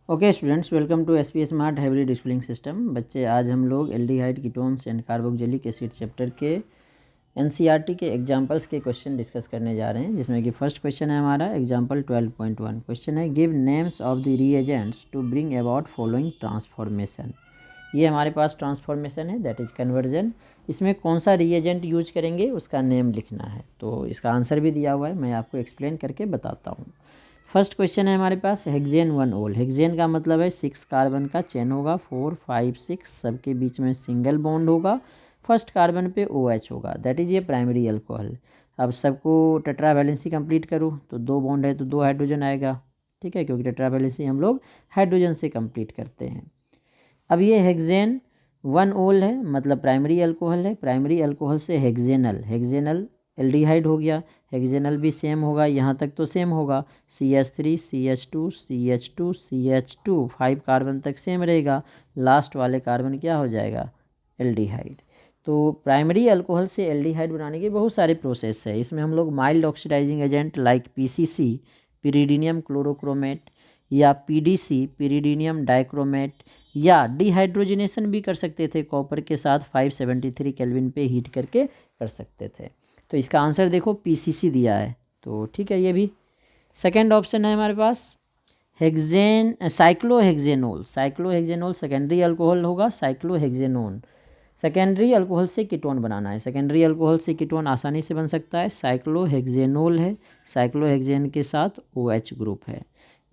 Okay students, welcome to S P smart hybrid schooling system. बच्चे, आज हम लोग aldehyde ketones and carboxylic acid chapter के NCERT के एग्जांपल्स के क्वेश्चन डिस्कस करने जा रहे हैं, जिसमें कि फर्स्ट क्वेश्चन है हमारा एग्जांपल 12.1। क्वेश्चन है give names of the reagents to bring about following transformation. ये हमारे पास ट्रांसफॉर्मेशन है, दैट इज़ कन्वर्जन। इसमें कौन सा रिएजेंट यूज करेंगे उसका नेम लिखना है। तो इसका आंसर भी दिया हुआ है, मैं आपको एक्सप्लेन करके बताता हूँ। फर्स्ट क्वेश्चन है हमारे पास हेक्सेन 1 ओल। हेक्सेन का मतलब है 6 कार्बन का चेन होगा, 4, 5, 6 सबके बीच में सिंगल बॉन्ड होगा, फर्स्ट कार्बन पे OH होगा, दैट इज़ ये प्राइमरी अल्कोहल। अब सबको टेट्रा वैलेंसी कंप्लीट करूँ तो 2 बॉन्ड है तो 2 हाइड्रोजन आएगा, ठीक है, क्योंकि टेट्रा वैलेंसी हम लोग हाइड्रोजन से कंप्लीट करते हैं। अब ये हेक्सेन 1 ओल है, मतलब प्राइमरी अल्कोहल है। प्राइमरी अल्कोहल से हेक्सेनल एल्डिहाइड हो गया। हेक्सेनल भी सेम होगा, यहाँ तक तो सेम होगा। CH3 CH2 CH2 CH2 5 carbon तक सेम रहेगा। लास्ट वाले कार्बन क्या हो जाएगा? एल्डिहाइड। तो प्राइमरी अल्कोहल से एल्डिहाइड बनाने के बहुत सारे प्रोसेस है। इसमें हम लोग mild oxidising agent like PCC pyridinium chlorochromate या PDC पिरिडीनियम डाइक्रोमेट या डिहाइड्रोजनेशन भी कर सकते थे, कॉपर के साथ 573 केल्विन पे हीट करके कर सकते थे। तो इसका आंसर देखो PCC दिया है, तो ठीक है। ये भी सेकेंड ऑप्शन है हमारे पास साइक्लोहेक्सेनोल। साइक्लोहेक्सेनोल सेकेंडरी अल्कोहल होगा। साइक्लोहेक्सेनोन सेकेंडरी अल्कोहल से कीटोन बनाना है। सेकेंडरी अल्कोहल से कीटोन आसानी से बन सकता है। साइक्लोहेक्सेनोल है, साइक्लोहेक्सेन के साथ OH ग्रुप है।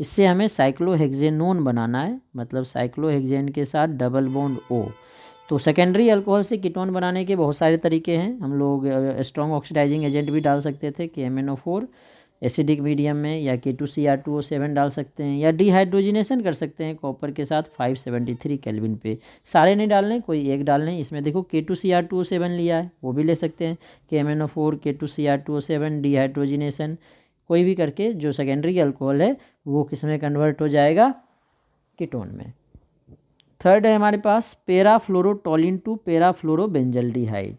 इससे हमें साइक्लोहेक्सेनोन बनाना है, मतलब साइक्लोहेक्सेन के साथ डबल बॉन्ड O। तो सेकेंडरी अल्कोहल से कीटोन बनाने के बहुत सारे तरीके हैं। हम लोग स्ट्रॉन्ग ऑक्सीडाइजिंग एजेंट भी डाल सकते थे, KMnO4 एसिडिक मीडियम में, या K2Cr2O7 डाल सकते हैं, या डिहाइड्रोजिनेशन कर सकते हैं कॉपर के साथ 573 केल्विन पे। सारे नहीं डालने, कोई एक डालने। इसमें देखो K2Cr2O7 लिया है, वो भी ले सकते हैं। KMnO4 K2Cr2O7 डिहाइड्रोजिनेशन कोई भी करके जो सेकेंडरी अल्कोहल है वो किस में कन्वर्ट हो जाएगा? कीटोन में। थर्ड है हमारे पास पेराफ्लोरोटोलिन टू पेराफ्लोरोबेंजल्डिहाइड।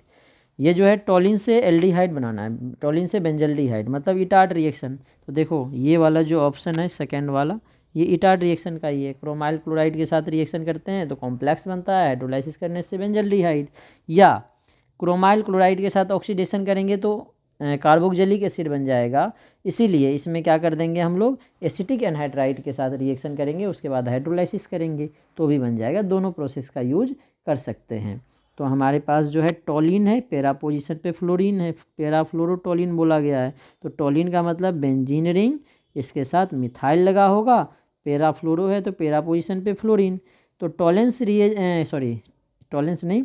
ये जो है टोलिन से एल्डिहाइड बनाना है, टोलिन से बेंजल्डिहाइड, मतलब इटार्ट रिएक्शन। तो देखो ये वाला जो ऑप्शन है सेकेंड वाला, ये इटार्ट रिएक्शन का ही है। क्रोमाइल क्लोराइड के साथ रिएक्शन करते हैं तो कॉम्प्लेक्स बनता है, हाइड्रोलाइसिस करने से बेंजल्डिहाइड। या क्रोमाइल क्लोराइड के साथ ऑक्सीडेशन करेंगे तो कार्बोक्सिलिक एसिड बन जाएगा। इसीलिए इसमें क्या कर देंगे हम लोग, एसिटिक एनहाइड्राइड के साथ रिएक्शन करेंगे, उसके बाद हाइड्रोलाइसिस करेंगे तो भी बन जाएगा। दोनों प्रोसेस का यूज कर सकते हैं। तो हमारे पास जो है टोलिन है, पैरा पोजीशन पे फ्लोरीन है, पेराफ्लोरोटोलिन बोला गया है। तो टोलिन का मतलब बेंजीन रिंग, इसके साथ मिथाइल लगा होगा। पेराफ्लोरो है तो पैरा पोजीशन पे फ्लोरीन। तो टोलेंस टोलेंस नहीं,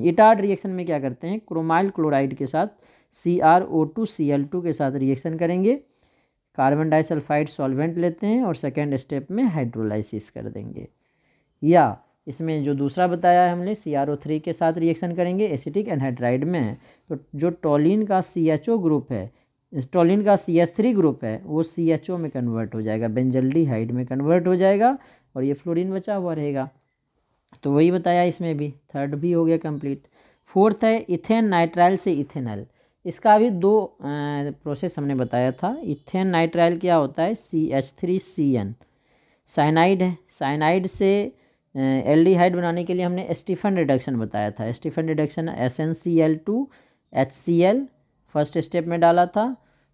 इटार्ड रिएक्शन में क्या करते हैं, क्रोमाइल क्लोराइड के साथ CrO2Cl2 के साथ रिएक्शन करेंगे, कार्बन डाइसल्फाइड सॉल्वेंट लेते हैं और सेकेंड स्टेप में हाइड्रोलाइसिस कर देंगे। या इसमें जो दूसरा बताया है हमने, CrO3 के साथ रिएक्शन करेंगे, एसिटिक एनहाइड्राइड में है। तो जो टोलिन का CHO ग्रुप है, टोलिन का CH3 ग्रुप है, वो CHO में कन्वर्ट हो जाएगा, बेंजल्डिहाइड में कन्वर्ट हो जाएगा, और ये फ्लोरीन बचा हुआ रहेगा। तो वही बताया इसमें भी। थर्ड भी हो गया कंप्लीट। फोर्थ है इथेन नाइट्राइल से इथेनॉल। इसका भी दो प्रोसेस हमने बताया था। इथेन नाइट्राइल क्या होता है, CH3CN साइनाइड है। साइनाइड से एल्डिहाइड बनाने के लिए हमने स्टीफन रिडक्शन बताया था। Stephen reduction SnCl2 HCl first step में डाला था।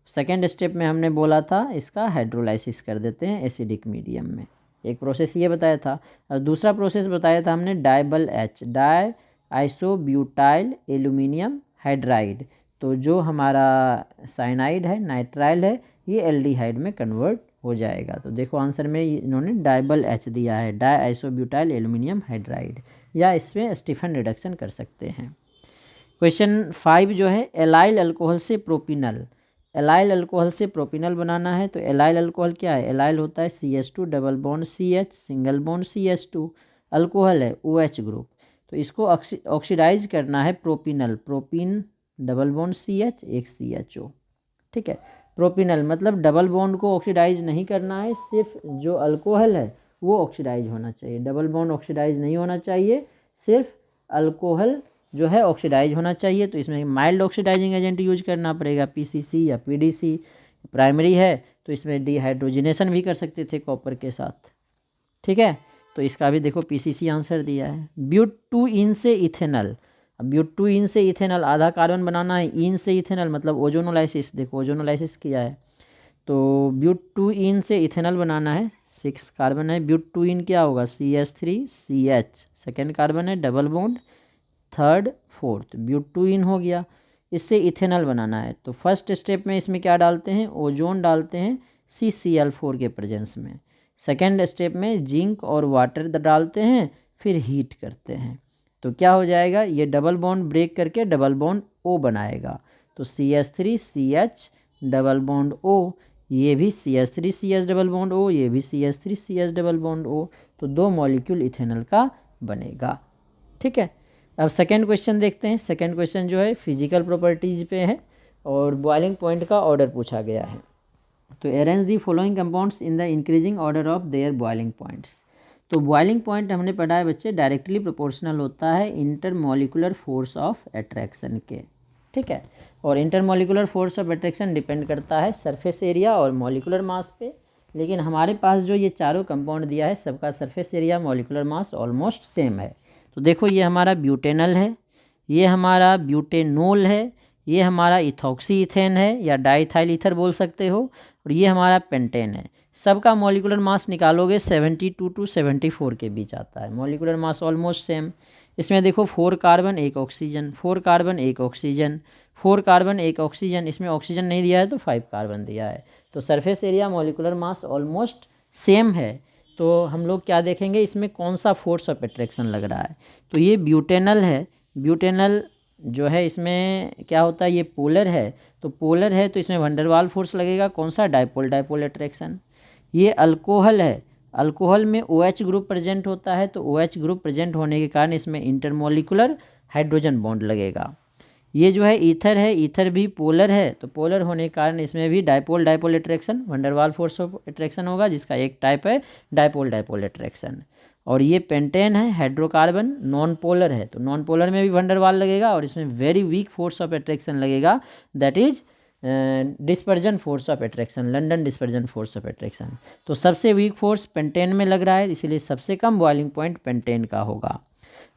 सेकेंड स्टेप में हमने बोला था इसका हाइड्रोलाइसिस कर देते हैं एसिडिक मीडियम में। एक प्रोसेस ये बताया था। और दूसरा प्रोसेस बताया था हमने डाइबल H, die isobutyl aluminium hydride. तो जो हमारा साइनाइड है, नाइट्राइल है, ये एल्डिहाइड में कन्वर्ट हो जाएगा। तो देखो आंसर में इन्होंने डाइबल H दिया है, डाई आइसोब्यूटाइल एल्यूमिनियम हाइड्राइड, या इसमें स्टीफन रिडक्शन कर सकते हैं। क्वेश्चन 5 जो है एलाइल अल्कोहल से प्रोपिनल। एलाइल अल्कोहल से प्रोपिनल बनाना है। तो एलाइल अल्कोहल क्या है, एलाइल होता है CH2 double bond CH single bond CH2, alcohol है OH ग्रुप। तो इसको ऑक्सीडाइज करना है प्रोपिनल, प्रोपिन डबल बॉन्ड CH एक CHO, ठीक है। प्रोपिनल मतलब डबल बॉन्ड को ऑक्सीडाइज नहीं करना है, सिर्फ जो अल्कोहल है वो ऑक्सीडाइज होना चाहिए, डबल बॉन्ड ऑक्सीडाइज नहीं होना चाहिए, सिर्फ अल्कोहल जो है ऑक्सीडाइज होना चाहिए। तो इसमें माइल्ड ऑक्सीडाइजिंग एजेंट यूज करना पड़ेगा, PCC या PDC। प्राइमरी है तो इसमें डिहाइड्रोजिनेशन भी कर सकते थे कॉपर के साथ। ठीक है, तो इसका भी देखो पीसीसी आंसर दिया है। ब्यूटूइन से इथेनॉल, अब ब्यूटूइन से इथेनॉल आधा कार्बन बनाना है, इन से इथेनॉल मतलब ओजोनोलाइसिस, देखो ओजोनोलाइसिस किया है, तो ब्यूटूइन से इथेनॉल बनाना है, 6 कार्बन है, ब्यूटूइन क्या होगा CH3CH, सेकेंड कार्बन है, डबल बॉन्ड, थर्ड फोर्थ, ब्यूटूइन हो गया। इससे इथेनॉल बनाना है तो फर्स्ट स्टेप में इसमें क्या डालते हैं, ओजोन डालते हैं CCl4 के प्रेजेंस में। सेकेंड स्टेप में जिंक और वाटर डालते हैं, फिर हीट करते हैं, तो क्या हो जाएगा, ये डबल बॉन्ड ब्रेक करके डबल बॉन्ड O बनाएगा, तो CH3CH डबल बॉन्ड O, ये भी CH3CH डबल बॉन्ड O, ये भी CH3CH डबल बॉन्ड O, तो 2 मॉलिक्यूल इथेनॉल का बनेगा। ठीक है, अब सेकेंड क्वेश्चन देखते हैं। सेकेंड क्वेश्चन जो है फिजिकल प्रॉपर्टीज पे है और बॉइलिंग पॉइंट का ऑर्डर पूछा गया है। तो arrange the following compounds in the increasing order of their boiling points. तो बॉइलिंग पॉइंट हमने पढ़ा है बच्चे डायरेक्टली प्रोपोर्शनल होता है इंटरमोलिकुलर फोर्स ऑफ अट्रैक्शन के। ठीक है, और intermolecular force of attraction depend करता है सरफेस एरिया और मॉलिकुलर मास पे, लेकिन हमारे पास जो ये चारों कंपाउंड दिया है सबका surface area molecular mass almost same है। तो देखो ये हमारा ब्यूटेनल है, ये हमारा ब्यूटेनोल है, ये हमारा इथॉक्सी इथेन है या डाइथाइल ईथर बोल सकते हो, और ये हमारा पेंटेन है। सबका मॉलिकुलर मास निकालोगे 72 टू 74 के बीच आता है, मॉलिकुलर मास ऑलमोस्ट सेम। इसमें देखो 4 carbon 1 oxygen, 4 carbon 1 oxygen, 4 carbon 1 oxygen, इसमें ऑक्सीजन नहीं दिया है तो 5 कार्बन दिया है, तो surface area molecular mass almost same है। तो हम लोग क्या देखेंगे इसमें कौन सा फोर्स ऑफ अट्रैक्शन लग रहा है, तो ये ब्यूटेनल है। ब्यूटेनल जो है इसमें क्या होता है, ये पोलर है, तो पोलर है तो इसमें वंडरवाल फोर्स लगेगा, कौन सा, डाइपोल डाइपोल अट्रैक्शन। ये अल्कोहल है, अल्कोहल में OH ग्रुप प्रेजेंट होता है, तो OH ग्रुप प्रेजेंट होने के कारण इसमें इंटरमोलिकुलर हाइड्रोजन बॉन्ड लगेगा। ये जो है ईथर है, ईथर भी पोलर है, तो पोलर होने के कारण इसमें भी dipole dipole attraction van der Waals force of attraction होगा, जिसका एक टाइप है डाइपोल डाइपोल अट्रैक्शन। और ये पेंटेन है, हाइड्रोकार्बन नॉन पोलर है, तो नॉन पोलर में भी वंडरवाल लगेगा और इसमें very weak force of attraction लगेगा, that is dispersion force of attraction, London dispersion force of attraction. तो सबसे वीक फोर्स पेंटेन में लग रहा है, इसीलिए सबसे कम बॉइलिंग पॉइंट पेंटेन का होगा।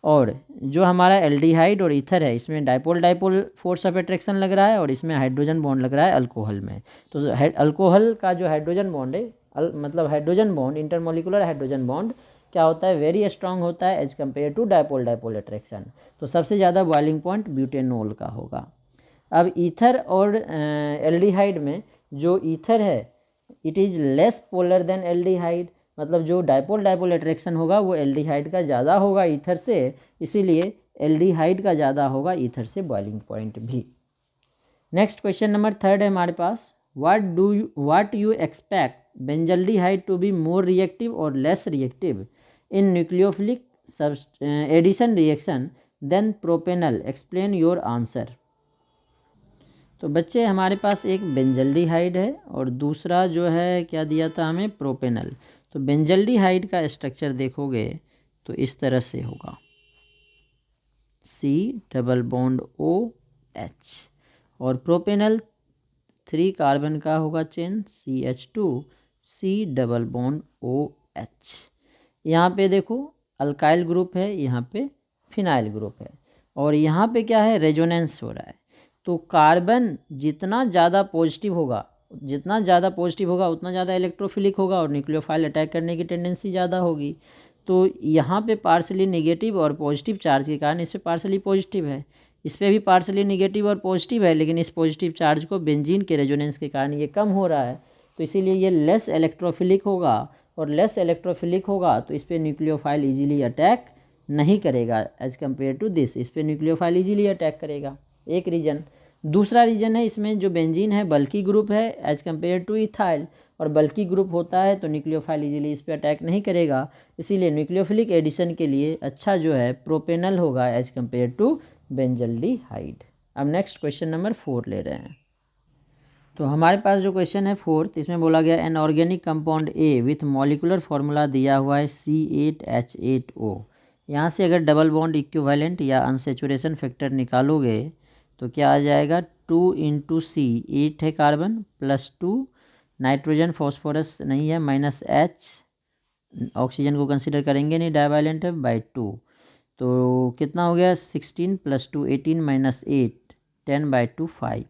और जो हमारा एल्डिहाइड और ईथर है इसमें dipole dipole force of attraction लग रहा है और इसमें हाइड्रोजन बॉन्ड लग रहा है अल्कोहल में। तो अल्कोहल का जो हाइड्रोजन बॉन्ड है मतलब hydrogen bond, intermolecular hydrogen bond क्या होता है, वेरी स्ट्रांग होता है as compare to dipole dipole attraction. तो सबसे ज़्यादा बॉइलिंग पॉइंट ब्यूटेनोल का होगा। अब ईथर और एल्डिहाइड में जो ईथर है it is less polar than aldehyde, मतलब जो डाइपोल डाइपोल अट्रैक्शन होगा वो एल्डिहाइड का ज़्यादा होगा ईथर से, इसीलिए एल्डिहाइड का ज़्यादा होगा ईथर से बॉइलिंग पॉइंट भी। नेक्स्ट क्वेश्चन नंबर 3 है हमारे पास, what you expect benzaldehyde to be more reactive or less reactive in nucleophilic addition reaction than propanal, explain your answer. तो बच्चे हमारे पास एक बेंजल्डिहाइड है और दूसरा जो है क्या दिया था हमें, प्रोपेनल। तो बेंजल्डिहाइड का स्ट्रक्चर देखोगे तो इस तरह से होगा, C डबल बॉन्ड OH, और प्रोपेनल 3 कार्बन का होगा chain CH2 C double bond OH। यहाँ पे देखो अल्काइल ग्रुप है, यहाँ पे फिनाइल ग्रुप है, और यहाँ पे क्या है, रेजोनेंस हो रहा है। तो कार्बन जितना ज़्यादा पॉजिटिव होगा, जितना ज़्यादा पॉजिटिव होगा उतना ज़्यादा इलेक्ट्रोफिलिक होगा और न्यूक्लियोफाइल अटैक करने की टेंडेंसी ज़्यादा होगी। तो यहाँ पे पार्सली नेगेटिव और पॉजिटिव चार्ज के कारण इस पर पार्सली पॉजिटिव है, इस पर भी पार्सली नेगेटिव और पॉजिटिव है, लेकिन इस पॉजिटिव चार्ज को बेंजीन के रेजोनेंस के कारण ये कम हो रहा है, तो इसीलिए ये लेस इलेक्ट्रोफिलिक होगा, और लेस इलेक्ट्रोफिलिक होगा तो इस पर न्यूक्लियोफाइल ईजिली अटैक नहीं करेगा एज कम्पेयर टू दिस, इस पर न्यूक्लियोफाइल ईजिली अटैक करेगा, एक रीजन। दूसरा रीजन है इसमें जो बेंजीन है बल्की ग्रुप है एज कम्पेयर टू इथाइल, और बल्की ग्रुप होता है तो न्यूक्लियोफाइल इजीली इस पर अटैक नहीं करेगा, इसीलिए न्यूक्लियोफिलिक एडिशन के लिए अच्छा जो है प्रोपेनल होगा एज कम्पेयर टू बेंजल्डिहाइड। अब नेक्स्ट क्वेश्चन नंबर 4 ले रहे हैं। तो हमारे पास जो क्वेश्चन है 4th, इसमें बोला गया an organic compound A with molecular formula दिया हुआ है C8H8O। यहाँ से अगर डबल बॉन्ड इक्विवेलेंट या अनसेचुरेशन फैक्टर निकालोगे तो क्या आ जाएगा, 2 × C 8 है कार्बन, +2 नाइट्रोजन फॉस्फोरस नहीं है, -H ऑक्सीजन को कंसिडर करेंगे नहीं, डाइवैलेंट है, बाई 2। तो कितना हो गया 16 + 2 18 - 8 10/2 5।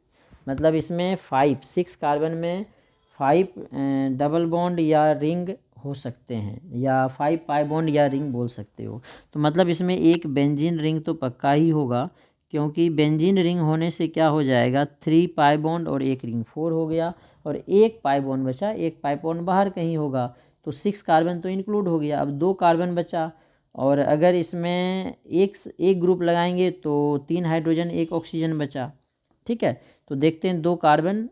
मतलब इसमें 6 कार्बन में 5 डबल बॉन्ड या रिंग हो सकते हैं, या 5 पाई बॉन्ड या रिंग बोल सकते हो। तो मतलब इसमें एक बेंजीन रिंग तो पक्का ही होगा, क्योंकि बेंजीन रिंग होने से क्या हो जाएगा 3 पाई बॉन्ड और एक रिंग 4 हो गया, और एक पाई बॉन्ड बचा, एक पाई बॉन्ड बाहर कहीं होगा, तो 6 कार्बन तो इंक्लूड हो गया। अब 2 कार्बन बचा, और अगर इसमें एक ग्रुप लगाएंगे तो 3 हाइड्रोजन 1 ऑक्सीजन बचा। ठीक है, तो देखते हैं 2 कार्बन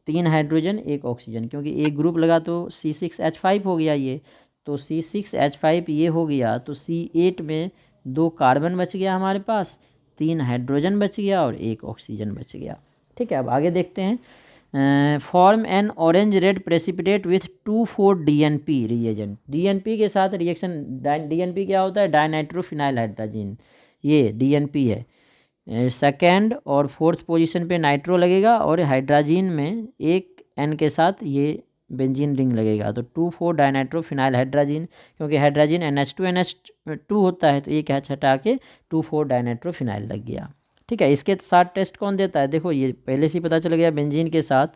3 हाइड्रोजन 1 ऑक्सीजन, क्योंकि एक ग्रुप लगा तो C6H5 हो गया ये, तो C6H5 ये हो गया, तो C8 में 2 कार्बन बच गया हमारे पास, 3 हाइड्रोजन बच गया और 1 ऑक्सीजन बच गया। ठीक है, अब आगे देखते हैं। Form an orange red precipitate with 2,4 DNP reagent. DNP के साथ रिएक्शन, DNP क्या होता है, डाइनाइट्रोफिनाइल हाइड्रोजन, ये DNP है। सेकेंड और फोर्थ पोजीशन पे नाइट्रो लगेगा, और हाइड्रोजन में एक N के साथ ये बेंजीन रिंग लगेगा, तो 2,4 डाइनाइट्रोफिनाइल हाइड्रोजन, क्योंकि हाइड्रोजन NH2 होता है, तो एक H हटा के 2,4 डाइनाइट्रोफिनाइल लग गया। ठीक है, इसके साथ टेस्ट कौन देता है, देखो ये पहले से पता चल गया, बेंजीन के साथ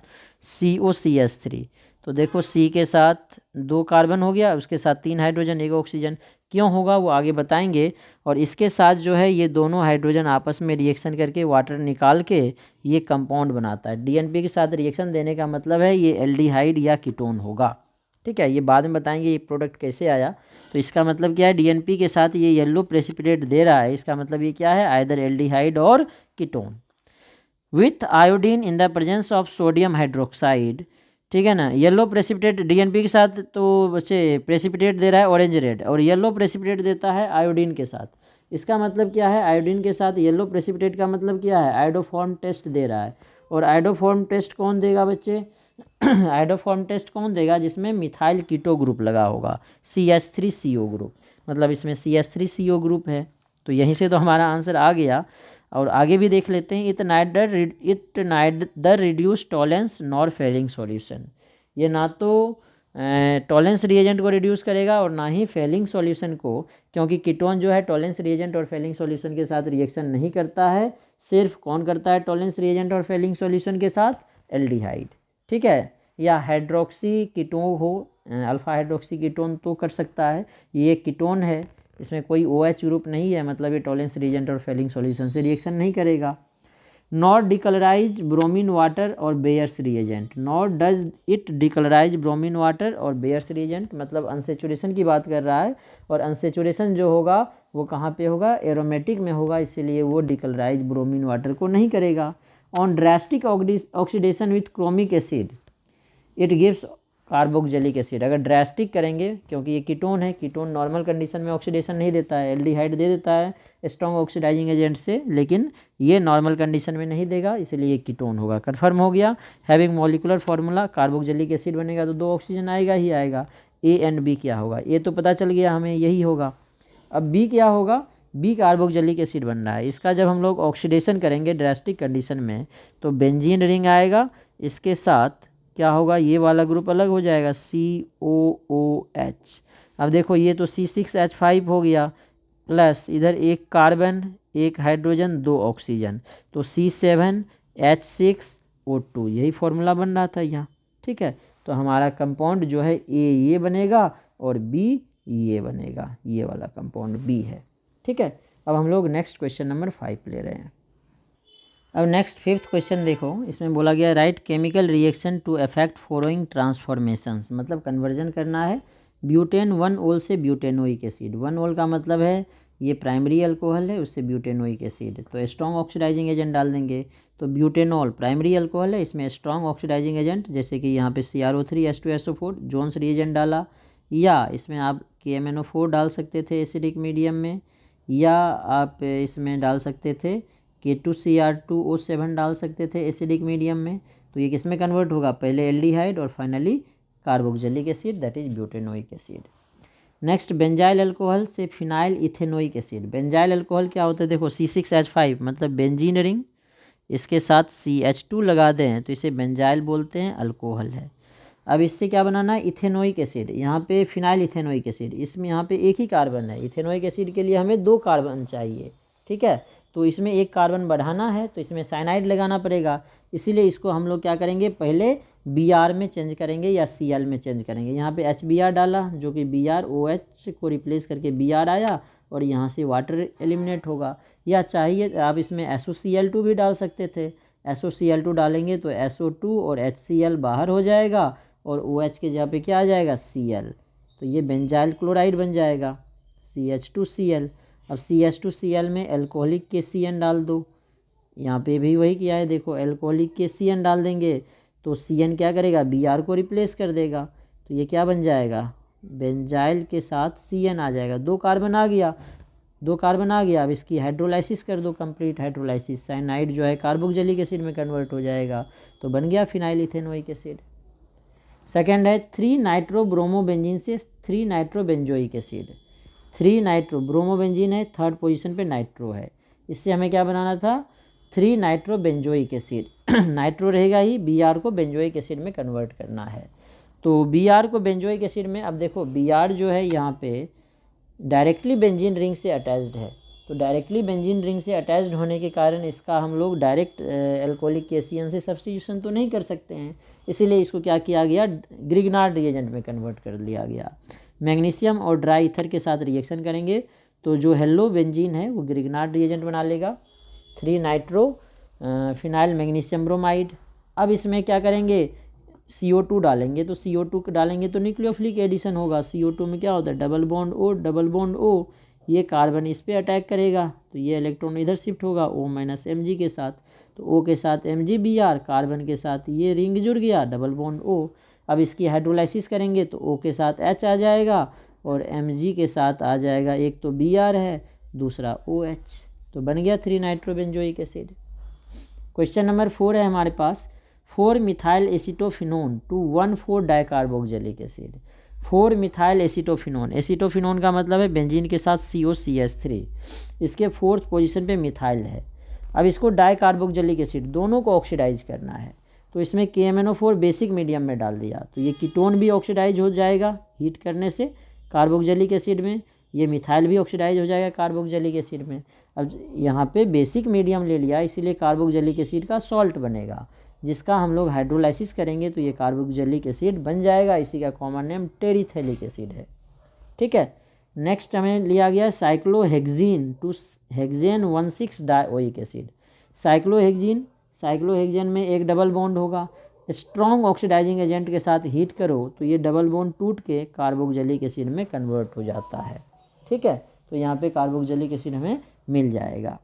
COCH3, तो देखो C के साथ 2 कार्बन हो गया, उसके साथ 3 हाइड्रोजन 1 ऑक्सीजन, क्यों होगा वो आगे बताएंगे। और इसके साथ जो है ये दोनों हाइड्रोजन आपस में रिएक्शन करके वाटर निकाल के ये कंपाउंड बनाता है। DNP के साथ रिएक्शन देने का मतलब है ये एल्डिहाइड या कीटोन होगा। ठीक है, ये बाद में बताएंगे ये प्रोडक्ट कैसे आया। तो इसका मतलब क्या है, DNP के साथ ये येलो प्रेसिपिटेट दे रहा है, इसका मतलब ये क्या है, आइदर एल्डिहाइड और ketone. With iodine in the presence of sodium hydroxide. ठीक है ना, येलो प्रेसिपिटेट DNP के साथ तो बच्चे प्रेसिपिटेट दे रहा है ऑरेंज रेड, और येलो प्रेसिपिटेट देता है आयोडीन के साथ। इसका मतलब क्या है, आयोडीन के साथ येलो प्रेसिपिटेट का मतलब क्या है, आयोडोफॉर्म टेस्ट दे रहा है। और आयोडोफॉर्म टेस्ट कौन देगा बच्चे आयोडोफॉर्म टेस्ट कौन देगा, जिसमें मिथाइल कीटो ग्रुप लगा होगा, CH3CO ग्रुप, मतलब इसमें CH3CO ग्रुप है। तो यहीं से तो हमारा आंसर आ गया। और आगे भी देख लेते हैं, it neither reduce Tollens nor Fehling solution. ये ना तो टॉलेंस रिएजेंट को रिड्यूस करेगा और ना ही फेलिंग सॉल्यूशन को, क्योंकि कीटोन जो है टॉलेंस रिएजेंट और फेलिंग सॉल्यूशन के साथ रिएक्शन नहीं करता है। सिर्फ कौन करता है टॉलेंस रिएजेंट और फेलिंग सॉल्यूशन के साथ, एल्डिहाइड। ठीक है, या हाइड्रोक्सी कीटोन हो, अल्फा हाइड्रोक्सी कीटोन तो कर सकता है, ये कीटोन है, इसमें कोई OH ग्रुप नहीं है, मतलब ये टॉलेंस रिएजेंट और फेलिंग सॉल्यूशन से रिएक्शन नहीं करेगा। नॉट डिकलराइज ब्रोमीन वाटर और Baeyer's reagent. Not does it decolourise bromine water और बेयर्स रिएजेंट, मतलब अनसेचुरेशन की बात कर रहा है, और अनसेचुरेशन जो होगा वो कहाँ पे होगा, एरोमेटिक में होगा, इसीलिए वो डिकलराइज ब्रोमीन वाटर को नहीं करेगा। On drastic oxidation with chromic acid it gives carboxylic acid. अगर ड्रास्टिक करेंगे, क्योंकि ये कीटोन है, कीटोन नॉर्मल कंडीशन में ऑक्सीडेशन नहीं देता है, एल्डिहाइड दे देता है स्ट्रॉन्ग ऑक्सीडाइजिंग एजेंट से, लेकिन ये नॉर्मल कंडीशन में नहीं देगा, इसलिए ये कीटोन होगा। कन्फर्म हो गया। Having molecular formula, carboxylic acid बनेगा तो 2 ऑक्सीजन आएगा ही आएगा। A एंड B क्या होगा, ए तो पता चल गया हमें, यही होगा। अब B क्या होगा, B कार्बोक्सिलिक एसिड बन रहा है, इसका जब हम लोग ऑक्सीडेशन करेंगे ड्रास्टिक कंडीशन में तो बेंजीन रिंग आएगा, इसके साथ क्या होगा, ये वाला ग्रुप अलग हो जाएगा, COOH। अब देखो ये तो C6H5 हो गया, प्लस इधर एक कार्बन 1 हाइड्रोजन 2 ऑक्सीजन, तो C7H6O2, यही फॉर्मूला बन रहा था यहाँ। ठीक है, तो हमारा कंपाउंड जो है A ये बनेगा और B ये बनेगा, ये वाला कंपाउंड B है। ठीक है, अब हम लोग नेक्स्ट क्वेश्चन नंबर 5 ले रहे हैं। अब नेक्स्ट 5th क्वेश्चन देखो, इसमें बोला गया write chemical reaction to affect following transformations, मतलब कन्वर्जन करना है ब्यूटेन 1 ओल से ब्यूटेनोइक एसिड। 1 ओल का मतलब है ये प्राइमरी अल्कोहल है, उससे ब्यूटेनोइक एसिड, तो स्ट्रॉन्ग ऑक्सीडाइजिंग एजेंट डाल देंगे। तो ब्यूटेनॉल प्राइमरी अल्कोहल है, इसमें स्ट्रॉन्ग ऑक्सीडाइजिंग एजेंट जैसे कि यहाँ पे CrO3H2SO4 जोन्स रिएजेंट डाला, या इसमें आप KMnO4 डाल सकते थे एसिडिक मीडियम में, या आप इसमें डाल सकते थे K2Cr2O7 डाल सकते थे एसिडिक मीडियम में। तो ये किस में कन्वर्ट होगा, पहले एल्डिहाइड और finally carboxylic acid, that is butanoic acid. Next benzyl alcohol से phenyl ethanoic acid. Benzyl alcohol क्या होता है, देखो C6H5 मतलब बेंजीन रिंग, इसके साथ CH2 लगा दें तो इसे बेंजाइल बोलते हैं, अल्कोहल है। अब इससे क्या बनाना है, इथेनोइक एसिड। यहाँ पे फिनाइल इथेनोइक एसिड, इसमें यहाँ पे एक ही कार्बन है। इथेनोइक एसिड के लिए हमें 2 कार्बन चाहिए, ठीक है। तो इसमें 1 कार्बन बढ़ाना है तो इसमें साइनाइड लगाना पड़ेगा। इसीलिए इसको हम लोग क्या करेंगे, पहले Br में चेंज करेंगे या Cl में चेंज करेंगे। यहाँ पे HBr डाला जो कि BrOH को रिप्लेस करके Br आया और यहाँ से वाटर एलिमिनेट होगा। या चाहिए आप इसमें SOCl2 भी डाल सकते थे। SOCl2 डालेंगे तो SO2 और HCl बाहर हो जाएगा और OH के जगह पे क्या आ जाएगा, Cl। तो ये बेंजाइल क्लोराइड बन जाएगा CH2Cl। अब CH2Cl में एल्कोहलिक KCN डाल दो। यहाँ पे भी वही किया है, देखो एल्कोहलिक KCN डाल देंगे तो CN क्या करेगा, Br को रिप्लेस कर देगा। तो ये क्या बन जाएगा, बेंजाइल के साथ CN आ जाएगा। 2 कार्बन आ गया, 2 कार्बन आ गया। अब इसकी हाइड्रोलाइसिस कर दो, कंप्लीट हाइड्रोलाइसिस। साइनाइड जो है कार्बोक्जिलिक एसिड में कन्वर्ट हो जाएगा तो बन गया फिनाइल इथेनोइक एसिड। सेकेंड है 3 नाइट्रोब्रोमोबेंजीन से 3 नाइट्रोबेंजोइक एसिड। 3 नाइट्रोब्रोमोबेंजीन है, 3rd पोजीशन पे नाइट्रो है। इससे हमें क्या बनाना था, 3 नाइट्रोबेंजोइक एसिड। नाइट्रो रहेगा ही, Br को बेंजोइक एसिड में कन्वर्ट करना है। तो Br को बेंजोइक एसिड में, अब देखो Br जो है यहाँ पे डायरेक्टली बेंजीन रिंग से अटैच्ड है। तो डायरेक्टली बेंजीन रिंग से अटैच्ड होने के कारण इसका हम लोग डायरेक्ट एल्कोहलिक KCN से सब्स्टिट्यूशन तो नहीं कर सकते हैं। इसीलिए इसको क्या किया गया, ग्रिग्नार्ड रिएजेंट में कन्वर्ट कर लिया गया। मैग्नीशियम और ड्राई ईथर के साथ रिएक्शन करेंगे तो जो हेलो बेंजीन है वो ग्रिग्नार्ड रिएजेंट बना लेगा। 3 नाइट्रो फिनाइल मैग्नीशियम ब्रोमाइड। अब इसमें क्या करेंगे, CO2 डालेंगे। तो CO2 डालेंगे तो न्यूक्लियोफिलिक एडिशन होगा। CO2 में क्या होता है, double bond O, double bond O। ये कार्बन इस पर अटैक करेगा तो ये इलेक्ट्रॉन इधर शिफ्ट होगा O- Mg के साथ। तो O के साथ Mg Br, कार्बन के साथ ये रिंग जुड़ गया, डबल बॉन्ड O। अब इसकी हाइड्रोलाइसिस करेंगे तो O के साथ H आ जाएगा और Mg के साथ आ जाएगा, एक तो Br है दूसरा OH। तो बन गया 3 नाइट्रोबेंजोइक एसिड। क्वेश्चन नंबर 4 है हमारे पास, 4 methyl acetophenone to 1,4 dicarboxylic acid. 4 methyl acetophenone, acetophenone का मतलब है बेंजीन के साथ COCH3, इसके 4th पोजीशन पे मिथाइल है। अब इसको डाइकार्बोक्जिलिक एसिड दोनों को ऑक्सीडाइज करना है तो इसमें KMnO4 बेसिक मीडियम में डाल दिया तो ये कीटोन भी ऑक्सीडाइज हो जाएगा हीट करने से कार्बोक्जिलिक एसिड में, ये मिथाइल भी ऑक्सीडाइज हो जाएगा कार्बोक्जिलिक एसिड में। अब यहाँ पे बेसिक मीडियम ले लिया इसीलिए कार्बोक्जिलिक एसिड का सॉल्ट बनेगा, जिसका हम लोग हाइड्रोलाइसिस करेंगे तो ये कार्बोक्जिलिक एसिड बन जाएगा। इसी का कॉमन नेम टेरिथेलिक एसिड है, ठीक है। नेक्स्ट हमें लिया गया cyclohexene to hexane 1,6 dioic acid. Cyclohexene में एक डबल बॉन्ड होगा, स्ट्रॉन्ग ऑक्सीडाइजिंग एजेंट के साथ हीट करो तो ये डबल बॉन्ड टूट के कार्बोक्जिलिक एसिड में कन्वर्ट हो जाता है, ठीक है। तो यहाँ पे कार्बोक्जिलिक एसिड हमें मिल जाएगा।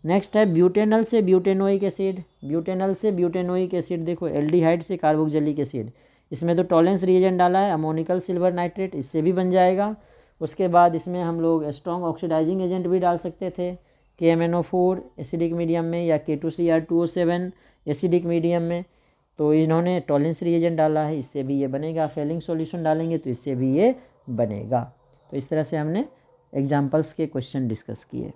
नेक्स्ट है ब्यूटेनल से ब्यूटेनोइक एसिड। ब्यूटेनल से ब्यूटेनोइक एसिड, देखो एल्डिहाइड से कार्बोक्जिलिक एसिड, इसमें तो टॉलेंस रिएजेंट डाला है अमोनिकल सिल्वर नाइट्रेट, इससे भी बन जाएगा। उसके बाद इसमें हम लोग स्ट्रॉन्ग ऑक्सीडाइजिंग एजेंट भी डाल सकते थे, KMnO4 एसिडिक मीडियम में या K2Cr2O7 एसिडिक मीडियम में। तो इन्होंने टॉलेंस रिएजेंट डाला है, इससे भी ये बनेगा। फेलिंग सॉल्यूशन डालेंगे तो इससे भी ये बनेगा। तो इस तरह से हमने एग्जाम्पल्स के क्वेश्चन डिस्कस किए।